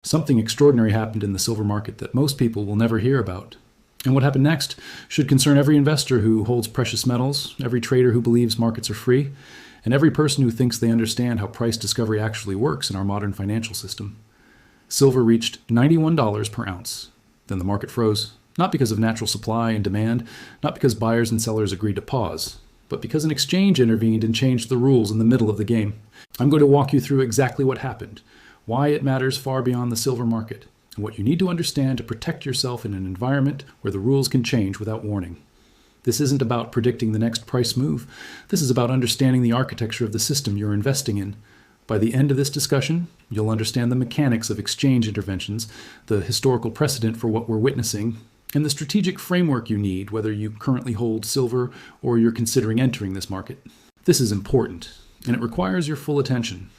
Something extraordinary happened in the silver market that most people will never hear about. And what happened next should concern every investor who holds precious metals, every trader who believes markets are free, and every person who thinks they understand how price discovery actually works in our modern financial system. Silver reached $91 per ounce. Then the market froze, not because of natural supply and demand, not because buyers and sellers agreed to pause, but because an exchange intervened and changed the rules in the middle of the game. I'm going to walk you through exactly what happened, why it matters far beyond the silver market, and what you need to understand to protect yourself in an environment where the rules can change without warning. This isn't about predicting the next price move. This is about understanding the architecture of the system you're investing in. By the end of this discussion, you'll understand the mechanics of exchange interventions, the historical precedent for what we're witnessing, and the strategic framework you need, whether you currently hold silver or you're considering entering this market. This is important, and it requires your full attention.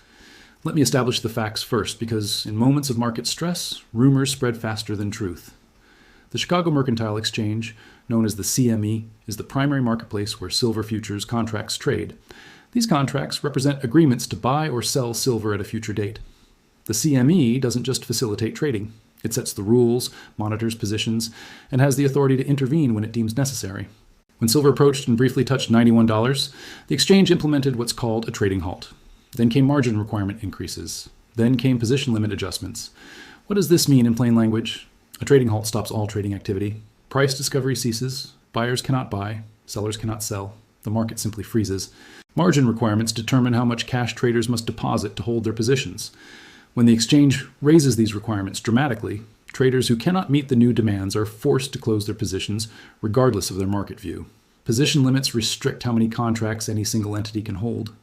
Let me establish the facts first, because in moments of market stress, rumors spread faster than truth. The Chicago Mercantile Exchange, known as the CME, is the primary marketplace where silver futures contracts trade. These contracts represent agreements to buy or sell silver at a future date. The CME doesn't just facilitate trading. It sets the rules, monitors positions, and has the authority to intervene when it deems necessary. When silver approached and briefly touched $91, the exchange implemented what's called a trading halt. Then came margin requirement increases. Then came position limit adjustments. What does this mean in plain language? A trading halt stops all trading activity. Price discovery ceases. Buyers cannot buy. Sellers cannot sell. The market simply freezes. Margin requirements determine how much cash traders must deposit to hold their positions. When the exchange raises these requirements dramatically, traders who cannot meet the new demands are forced to close their positions regardless of their market view. Position limits restrict how many contracts any single entity can hold.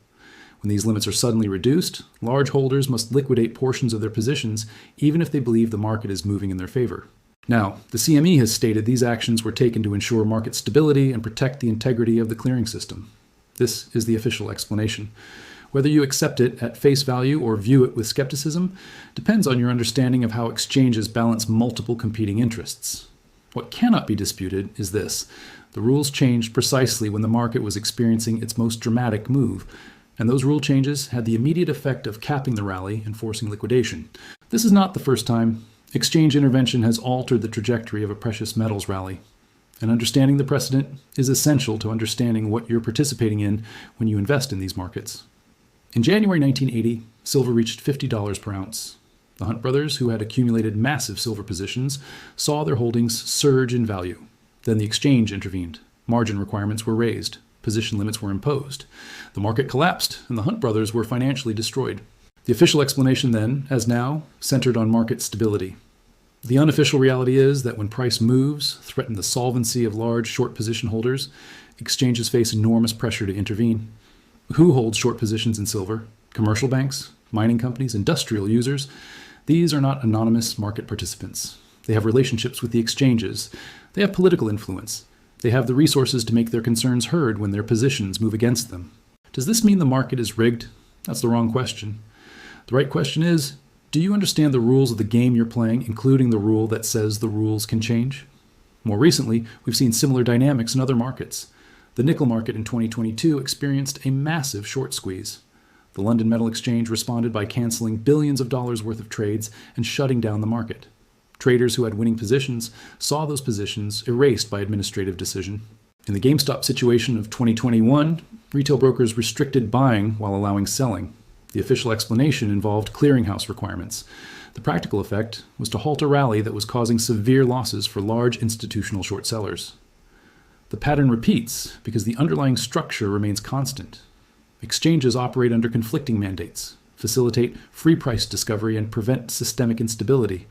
When these limits are suddenly reduced, large holders must liquidate portions of their positions even if they believe the market is moving in their favor. Now, the CME has stated these actions were taken to ensure market stability and protect the integrity of the clearing system. This is the official explanation. Whether you accept it at face value or view it with skepticism depends on your understanding of how exchanges balance multiple competing interests. What cannot be disputed is this: the rules changed precisely when the market was experiencing its most dramatic move, and those rule changes had the immediate effect of capping the rally and forcing liquidation. This is not the first time exchange intervention has altered the trajectory of a precious metals rally. And understanding the precedent is essential to understanding what you're participating in when you invest in these markets. In January 1980, silver reached $50 per ounce. The Hunt brothers, who had accumulated massive silver positions, saw their holdings surge in value. Then the exchange intervened. Margin requirements were raised. Position limits were imposed. The market collapsed, and the Hunt brothers were financially destroyed. The official explanation then, as now, centered on market stability. The unofficial reality is that when price moves threaten the solvency of large short position holders, exchanges face enormous pressure to intervene. Who holds short positions in silver? Commercial banks, mining companies, industrial users? These are not anonymous market participants. They have relationships with the exchanges. They have political influence. They have the resources to make their concerns heard when their positions move against them. Does this mean the market is rigged? That's the wrong question. The right question is, do you understand the rules of the game you're playing, including the rule that says the rules can change? More recently, we've seen similar dynamics in other markets. The nickel market in 2022 experienced a massive short squeeze. The London Metal Exchange responded by canceling billions of dollars worth of trades and shutting down the market. Traders who had winning positions saw those positions erased by administrative decision. In the GameStop situation of 2021, retail brokers restricted buying while allowing selling. The official explanation involved clearinghouse requirements. The practical effect was to halt a rally that was causing severe losses for large institutional short sellers. The pattern repeats because the underlying structure remains constant. Exchanges operate under conflicting mandates, facilitate free price discovery, and prevent systemic instability.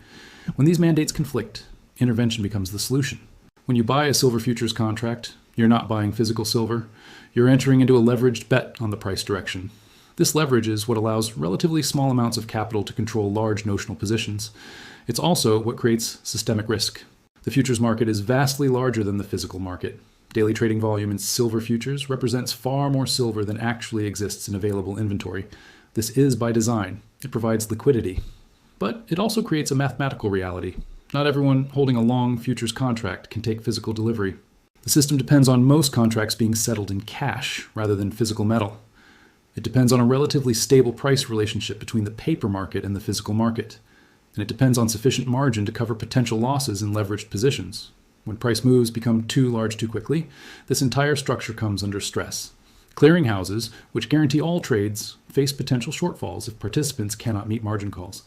When these mandates conflict, intervention becomes the solution. When you buy a silver futures contract, you're not buying physical silver. You're entering into a leveraged bet on the price direction. This leverage is what allows relatively small amounts of capital to control large notional positions. It's also what creates systemic risk. The futures market is vastly larger than the physical market. Daily trading volume in silver futures represents far more silver than actually exists in available inventory. This is by design. It provides liquidity. But it also creates a mathematical reality. Not everyone holding a long futures contract can take physical delivery. The system depends on most contracts being settled in cash rather than physical metal. It depends on a relatively stable price relationship between the paper market and the physical market. and it depends on sufficient margin to cover potential losses in leveraged positions. When price moves become too large too quickly, this entire structure comes under stress. Clearinghouses, which guarantee all trades, face potential shortfalls if participants cannot meet margin calls.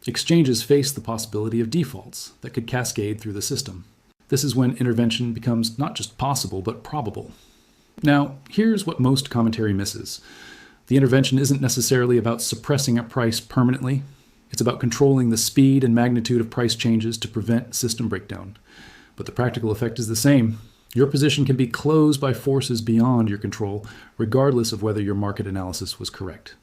Exchanges face the possibility of defaults that could cascade through the system. This is when intervention becomes not just possible, but probable. Now, here's what most commentary misses. The intervention isn't necessarily about suppressing a price permanently. It's about controlling the speed and magnitude of price changes to prevent system breakdown. But the practical effect is the same. Your position can be closed by forces beyond your control, regardless of whether your market analysis was correct.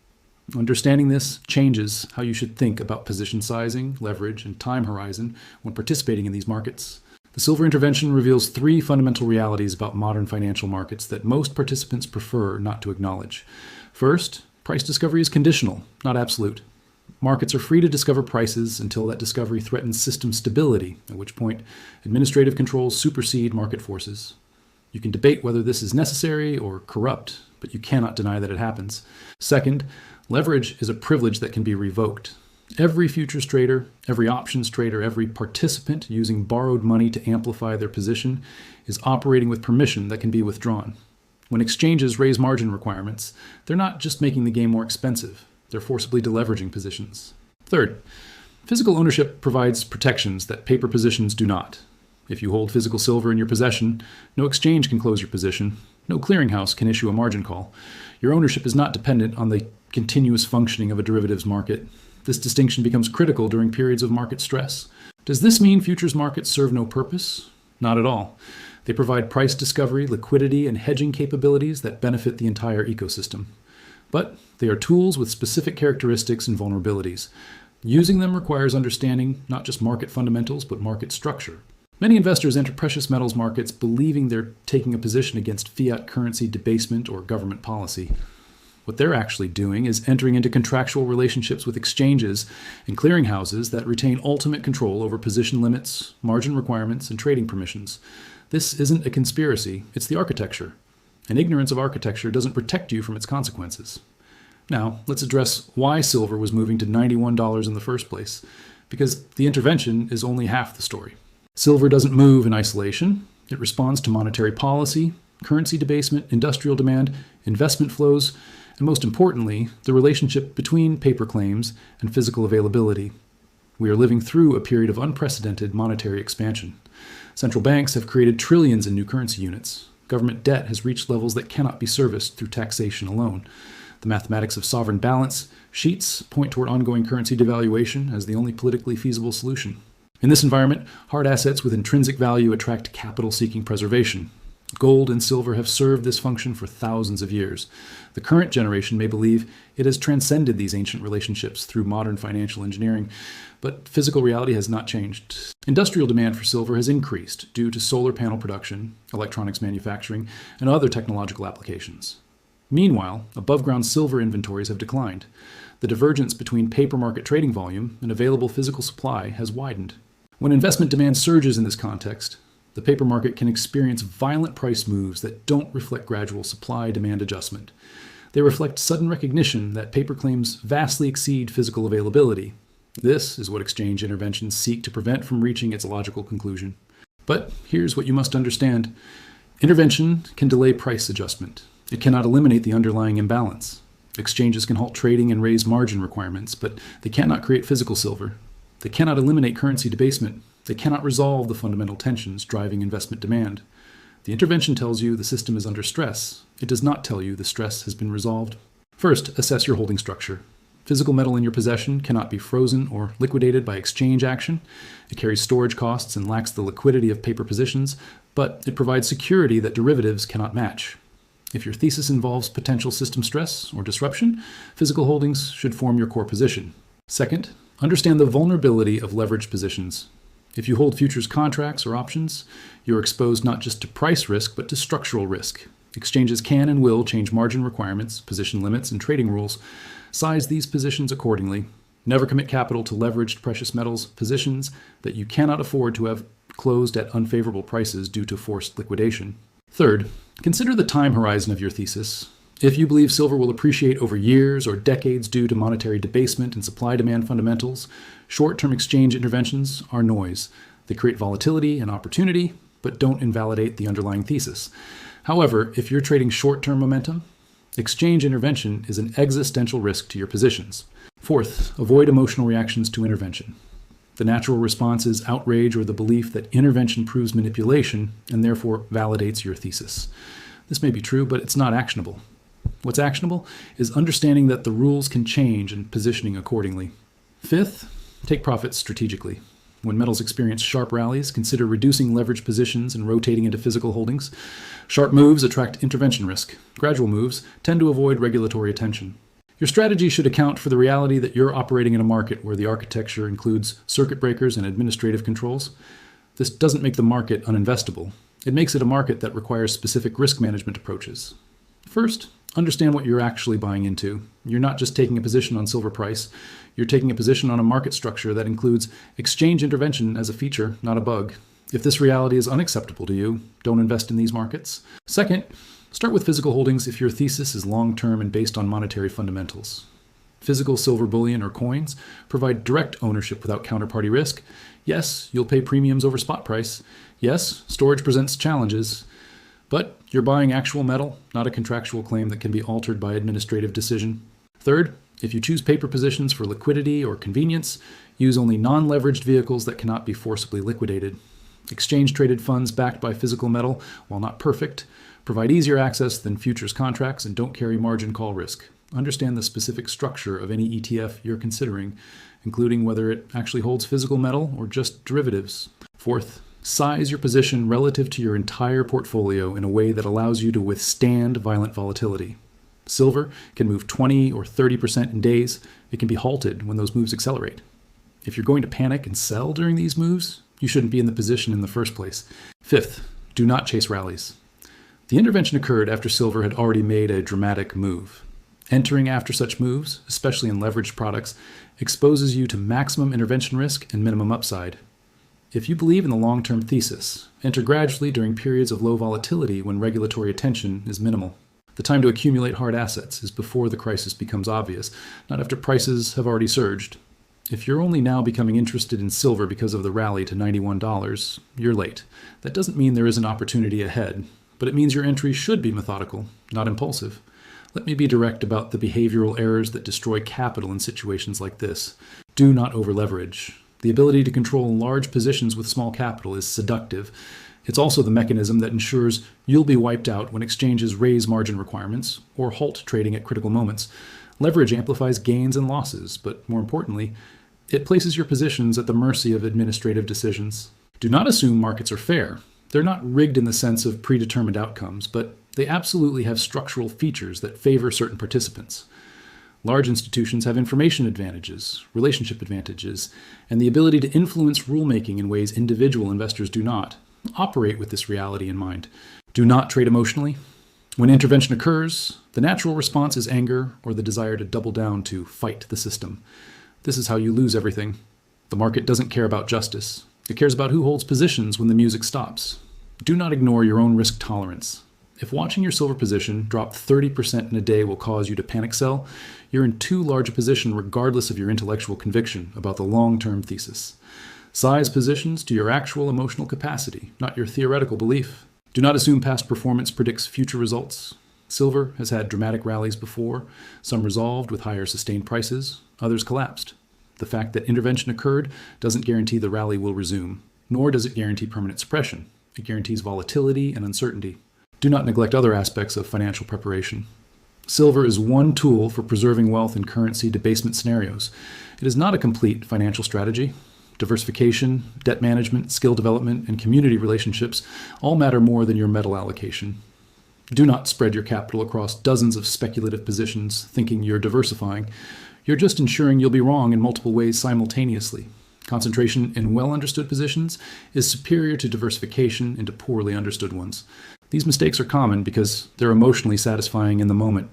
Understanding this changes how you should think about position sizing, leverage, and time horizon when participating in these markets. The silver intervention reveals three fundamental realities about modern financial markets that most participants prefer not to acknowledge. First, price discovery is conditional, not absolute. Markets are free to discover prices until that discovery threatens system stability, at which point administrative controls supersede market forces. You can debate whether this is necessary or corrupt, but you cannot deny that it happens. Second, leverage is a privilege that can be revoked. Every futures trader, every options trader, every participant using borrowed money to amplify their position is operating with permission that can be withdrawn. When exchanges raise margin requirements, they're not just making the game more expensive, they're forcibly deleveraging positions. Third, physical ownership provides protections that paper positions do not. If you hold physical silver in your possession, no exchange can close your position, no clearinghouse can issue a margin call. Your ownership is not dependent on the continuous functioning of a derivatives market. This distinction becomes critical during periods of market stress. Does this mean futures markets serve no purpose? Not at all. They provide price discovery, liquidity, and hedging capabilities that benefit the entire ecosystem. But they are tools with specific characteristics and vulnerabilities. Using them requires understanding not just market fundamentals, but market structure. Many investors enter precious metals markets believing they're taking a position against fiat currency debasement or government policy. What they're actually doing is entering into contractual relationships with exchanges and clearinghouses that retain ultimate control over position limits, margin requirements, and trading permissions. This isn't a conspiracy, it's the architecture. And ignorance of architecture doesn't protect you from its consequences. Now, let's address why silver was moving to $91 in the first place, because the intervention is only half the story. Silver doesn't move in isolation. It responds to monetary policy, currency debasement, industrial demand, investment flows, and most importantly, the relationship between paper claims and physical availability. We are living through a period of unprecedented monetary expansion. Central banks have created trillions in new currency units. Government debt has reached levels that cannot be serviced through taxation alone. The mathematics of sovereign balance sheets point toward ongoing currency devaluation as the only politically feasible solution. In this environment, hard assets with intrinsic value attract capital-seeking preservation. Gold and silver have served this function for thousands of years. The current generation may believe it has transcended these ancient relationships through modern financial engineering, but physical reality has not changed. Industrial demand for silver has increased due to solar panel production, electronics manufacturing, and other technological applications. Meanwhile, above-ground silver inventories have declined. The divergence between paper market trading volume and available physical supply has widened. When investment demand surges in this context, the paper market can experience violent price moves that don't reflect gradual supply-demand adjustment. They reflect sudden recognition that paper claims vastly exceed physical availability. This is what exchange interventions seek to prevent from reaching its logical conclusion. But here's what you must understand. Intervention can delay price adjustment. It cannot eliminate the underlying imbalance. Exchanges can halt trading and raise margin requirements, but they cannot create physical silver. They cannot eliminate currency debasement. They cannot resolve the fundamental tensions driving investment demand. The intervention tells you the system is under stress. It does not tell you the stress has been resolved. First, assess your holding structure. Physical metal in your possession cannot be frozen or liquidated by exchange action. It carries storage costs and lacks the liquidity of paper positions, but it provides security that derivatives cannot match. If your thesis involves potential system stress or disruption, physical holdings should form your core position. Second, understand the vulnerability of leveraged positions. If you hold futures contracts or options, you are exposed not just to price risk, but to structural risk. Exchanges can and will change margin requirements, position limits, and trading rules. Size these positions accordingly. Never commit capital to leveraged precious metals positions that you cannot afford to have closed at unfavorable prices due to forced liquidation. Third, consider the time horizon of your thesis. If you believe silver will appreciate over years or decades due to monetary debasement and supply-demand fundamentals, short-term exchange interventions are noise. They create volatility and opportunity, but don't invalidate the underlying thesis. However, if you're trading short-term momentum, exchange intervention is an existential risk to your positions. Fourth, avoid emotional reactions to intervention. The natural response is outrage or the belief that intervention proves manipulation and therefore validates your thesis. This may be true, but it's not actionable. What's actionable is understanding that the rules can change and positioning accordingly. Fifth, take profits strategically. When metals experience sharp rallies, consider reducing leverage positions and rotating into physical holdings. Sharp moves attract intervention risk. Gradual moves tend to avoid regulatory attention. Your strategy should account for the reality that you're operating in a market where the architecture includes circuit breakers and administrative controls. This doesn't make the market uninvestable. It makes it a market that requires specific risk management approaches. First, understand what you're actually buying into. You're not just taking a position on silver price. You're taking a position on a market structure that includes exchange intervention as a feature, not a bug. If this reality is unacceptable to you, don't invest in these markets. Second, start with physical holdings if your thesis is long-term and based on monetary fundamentals. Physical silver bullion or coins provide direct ownership without counterparty risk. Yes, you'll pay premiums over spot price. Yes, storage presents challenges. But you're buying actual metal, not a contractual claim that can be altered by administrative decision. Third, if you choose paper positions for liquidity or convenience, use only non-leveraged vehicles that cannot be forcibly liquidated. Exchange-traded funds backed by physical metal, while not perfect, provide easier access than futures contracts and don't carry margin call risk. Understand the specific structure of any ETF you're considering, including whether it actually holds physical metal or just derivatives. Fourth, size your position relative to your entire portfolio in a way that allows you to withstand violent volatility. Silver can move 20 or 30% in days. It can be halted when those moves accelerate. If you're going to panic and sell during these moves, you shouldn't be in the position in the first place. Fifth, do not chase rallies. The intervention occurred after silver had already made a dramatic move. Entering after such moves, especially in leveraged products, exposes you to maximum intervention risk and minimum upside. If you believe in the long-term thesis, enter gradually during periods of low volatility when regulatory attention is minimal. The time to accumulate hard assets is before the crisis becomes obvious, not after prices have already surged. If you're only now becoming interested in silver because of the rally to $91, you're late. That doesn't mean there isn't opportunity ahead, but it means your entry should be methodical, not impulsive. Let me be direct about the behavioral errors that destroy capital in situations like this. Do not over-leverage. The ability to control large positions with small capital is seductive. It's also the mechanism that ensures you'll be wiped out when exchanges raise margin requirements or halt trading at critical moments. Leverage amplifies gains and losses, but more importantly, it places your positions at the mercy of administrative decisions. Do not assume markets are fair. They're not rigged in the sense of predetermined outcomes, but they absolutely have structural features that favor certain participants. Large institutions have information advantages, relationship advantages, and the ability to influence rulemaking in ways individual investors do not. Operate with this reality in mind. Do not trade emotionally. When intervention occurs, the natural response is anger or the desire to double down to fight the system. This is how you lose everything. The market doesn't care about justice. It cares about who holds positions when the music stops. Do not ignore your own risk tolerance. If watching your silver position drop 30% in a day will cause you to panic sell, you're in too large a position regardless of your intellectual conviction about the long-term thesis. Size positions to your actual emotional capacity, not your theoretical belief. Do not assume past performance predicts future results. Silver has had dramatic rallies before, some resolved with higher sustained prices, others collapsed. The fact that intervention occurred doesn't guarantee the rally will resume, nor does it guarantee permanent suppression. It guarantees volatility and uncertainty. Do not neglect other aspects of financial preparation. Silver is one tool for preserving wealth in currency debasement scenarios. It is not a complete financial strategy. Diversification, debt management, skill development, and community relationships all matter more than your metal allocation. Do not spread your capital across dozens of speculative positions thinking you're diversifying. You're just ensuring you'll be wrong in multiple ways simultaneously. Concentration in well-understood positions is superior to diversification into poorly understood ones. These mistakes are common because they're emotionally satisfying in the moment.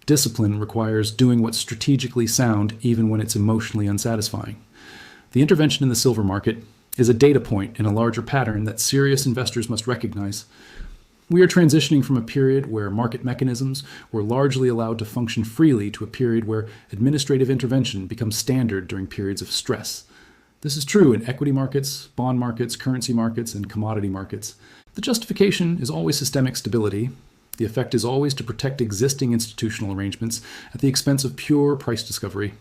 Discipline requires doing what's strategically sound even when it's emotionally unsatisfying. The intervention in the silver market is a data point in a larger pattern that serious investors must recognize. We are transitioning from a period where market mechanisms were largely allowed to function freely to a period where administrative intervention becomes standard during periods of stress. This is true in equity markets, bond markets, currency markets, and commodity markets. The justification is always systemic stability. The effect is always to protect existing institutional arrangements at the expense of pure price discovery.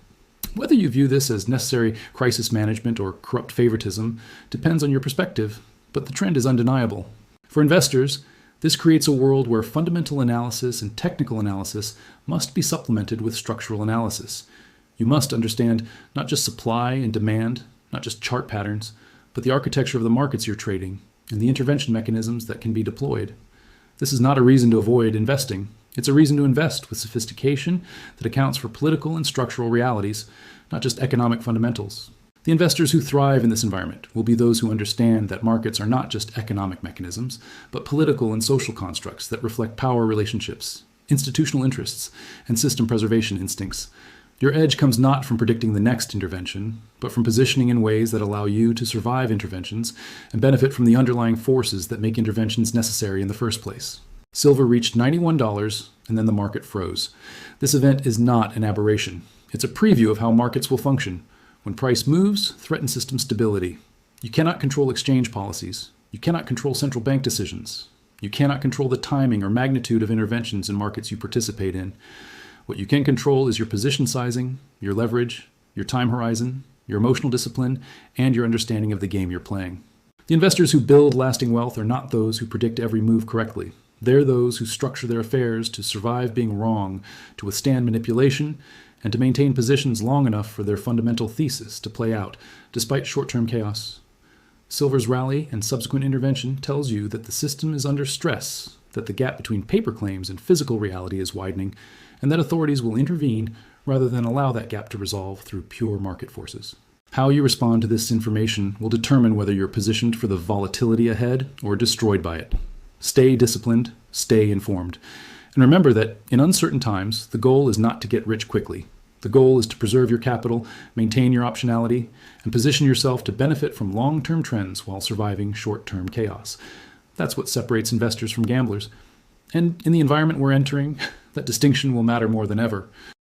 Whether you view this as necessary crisis management or corrupt favoritism depends on your perspective, but the trend is undeniable. For investors, this creates a world where fundamental analysis and technical analysis must be supplemented with structural analysis. You must understand not just supply and demand, not just chart patterns, but the architecture of the markets you're trading and the intervention mechanisms that can be deployed. This is not a reason to avoid investing. It's a reason to invest with sophistication that accounts for political and structural realities, not just economic fundamentals. The investors who thrive in this environment will be those who understand that markets are not just economic mechanisms, but political and social constructs that reflect power relationships, institutional interests, and system preservation instincts. Your edge comes not from predicting the next intervention, but from positioning in ways that allow you to survive interventions and benefit from the underlying forces that make interventions necessary in the first place. Silver reached $91, and then the market froze. This event is not an aberration. It's a preview of how markets will function. When price moves, threaten system stability. You cannot control exchange policies. You cannot control central bank decisions. You cannot control the timing or magnitude of interventions in markets you participate in. What you can control is your position sizing, your leverage, your time horizon, your emotional discipline, and your understanding of the game you're playing. The investors who build lasting wealth are not those who predict every move correctly. They're those who structure their affairs to survive being wrong, to withstand manipulation, and to maintain positions long enough for their fundamental thesis to play out, despite short-term chaos. Silver's rally and subsequent intervention tells you that the system is under stress, that the gap between paper claims and physical reality is widening, and that authorities will intervene rather than allow that gap to resolve through pure market forces. How you respond to this information will determine whether you're positioned for the volatility ahead or destroyed by it. Stay disciplined, stay informed, and remember that in uncertain times, the goal is not to get rich quickly. The goal is to preserve your capital, maintain your optionality, and position yourself to benefit from long-term trends while surviving short-term chaos. That's what separates investors from gamblers. And in the environment we're entering, that distinction will matter more than ever.